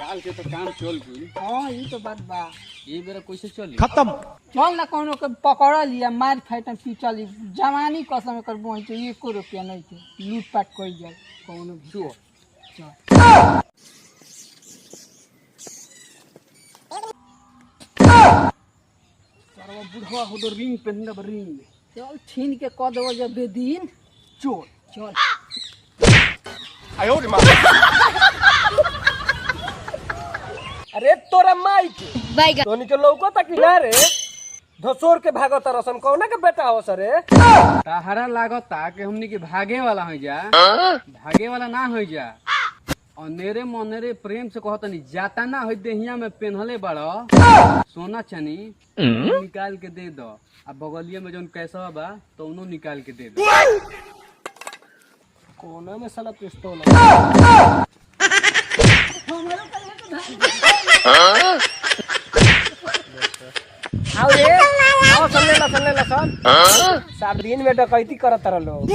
साल के तो काम चल गई। हाँ ये तो बात बा। ये बेरा कैसे चली? खत्म। चल ना कोनो के पकड़ लिया मार फाइट पी चली जवानी कसम कर बोल तो 1 रुपया नहीं थे लूटपाट कर जाए कोनो भी चो चल सारा बुढ़वा हो तो रिंग पहनले बा रिंग। चल छीन के क देबो जब बेदीन चोर चल आयो रे माँ। अरे तोरा माई के तोनी के लौको तक ना रे धसोर के भागत रसन कौना के बेटा हो सरे ताहरा लागता कि हमनी के भागे वाला हो जा, भागे वाला ना हो जा। अनेरे मनेरे प्रेम से कहत नहीं जाता ना हो देहिया में पेन्हले बड़ो सोना चनी निकाल के दे दो। अब बगलिया में जोन कैसा बा तो उनो निकाल के दे दो। कोना में साला पिस्तौल आओ रे आओ सुन ले ला सन 7 दिन में डकैती करत रह लोग।